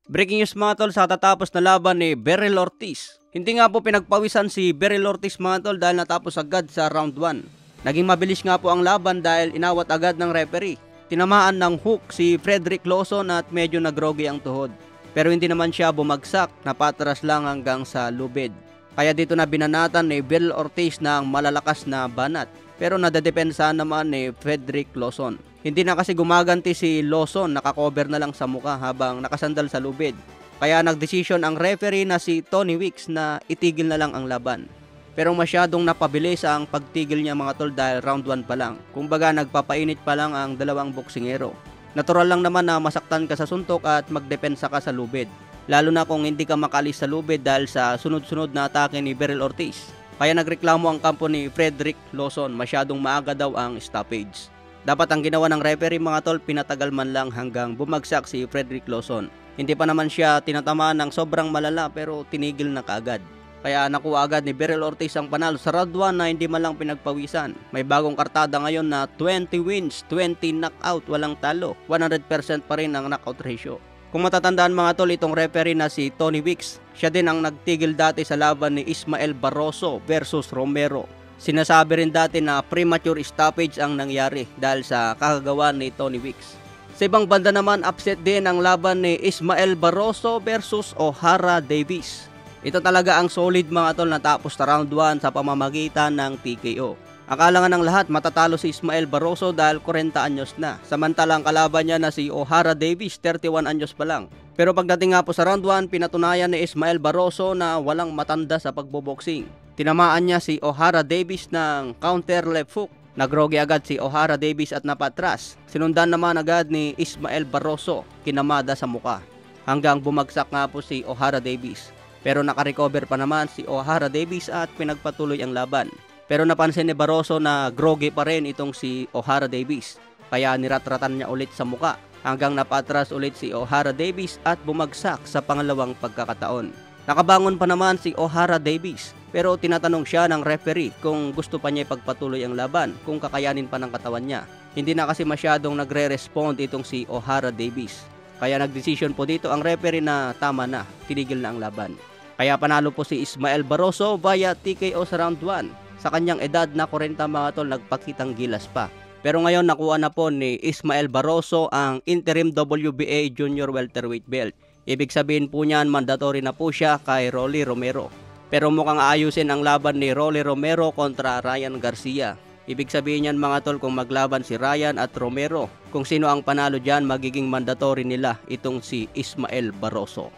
Breaking news mga tol sa katatapos na laban ni Beryl Ortiz. Hindi nga po pinagpawisan si Beryl Ortiz mga tol dahil natapos agad sa round 1. Naging mabilis nga po ang laban dahil inawat agad ng referee. Tinamaan ng hook si Frederick Lawson at medyo nagrogi ang tuhod. Pero hindi naman siya bumagsak, napatras lang hanggang sa lubid. Kaya dito na binanatan ni Beryl Ortiz ng malalakas na banat. Pero nadadepensa naman ni Frederick Lawson. Hindi na kasi gumaganti si Lawson, nakakover na lang sa muka habang nakasandal sa lubid. Kaya nagdesisyon ang referee na si Tony Weeks na itigil na lang ang laban. Pero masyadong napabilis ang pagtigil niya mga tol dahil round 1 pa lang. Kumbaga nagpapainit pa lang ang dalawang boksingero. Natural lang naman na masaktan ka sa suntok at magdepensa ka sa lubid. Lalo na kung hindi ka makalis sa lubid dahil sa sunod-sunod na atake ni Beryl Ortiz. Kaya nagreklamo ang kampo ni Frederick Lawson, masyadong maaga daw ang stoppage. Dapat ang ginawa ng referee mga tol, pinatagal man lang hanggang bumagsak si Frederick Lawson. Hindi pa naman siya tinatamaan ng sobrang malala pero tinigil na kaagad. Kaya nakuha agad ni Beryl Ortiz ang panalo sa round 1 na hindi man lang pinagpawisan. May bagong kartada ngayon na 20 wins, 20 knockout, walang talo. 100% pa rin ang knockout ratio. Kung matatandaan mga tol, itong referee na si Tony Weeks, siya din ang nagtigil dati sa laban ni Ismael Barroso versus Romero. Sinasabi rin dati na premature stoppage ang nangyari dahil sa kakagawa ni Tony Weeks. Sa ibang banda naman, upset din ang laban ni Ismael Barroso versus Ohara Davies. Ito talaga ang solid mga tol, natapos sa round 1 sa pamamagitan ng TKO. Akala nga ng lahat matatalo si Ismael Barroso dahil 40 anyos na. Samantalang kalaban niya na si Ohara Davies, 31 anyos pa lang. Pero pagdating nga po sa round 1, pinatunayan ni Ismael Barroso na walang matanda sa pagboboxing. Tinamaan niya si Ohara Davies ng counter left hook. Nagrogi agad si Ohara Davies at napatras. Sinundan naman agad ni Ismael Barroso, kinamada sa muka. Hanggang bumagsak nga po si Ohara Davies. Pero nakarecover pa naman si Ohara Davies at pinagpatuloy ang laban. Pero napansin ni Barroso na grogi pa rin itong si Ohara Davies. Kaya niratratan niya ulit sa muka. Hanggang napatras ulit si Ohara Davies at bumagsak sa pangalawang pagkakataon. Nakabangon pa naman si Ohara Davies. Pero tinatanong siya ng referee kung gusto pa niya ipagpatuloy ang laban, kung kakayanin pa ng katawan niya. Hindi na kasi masyadong nagre-respond itong si Ohara Davies. Kaya nagdesisyon po dito ang referee na tama na, tinigil na ang laban. Kaya panalo po si Ismael Barroso via TKO sa round 1. Sa kanyang edad na 40 mga tol, nagpakitang gilas pa. Pero ngayon nakuha na po ni Ismael Barroso ang interim WBA Junior Welterweight belt. Ibig sabihin po niyan, mandatory na po siya kay Rolly Romero. Pero mukhang aayusin ang laban ni Rolly Romero kontra Ryan Garcia. Ibig sabihin niyan mga tol, kung maglaban si Ryan at Romero, kung sino ang panalo dyan, magiging mandatory nila itong si Ismael Barroso.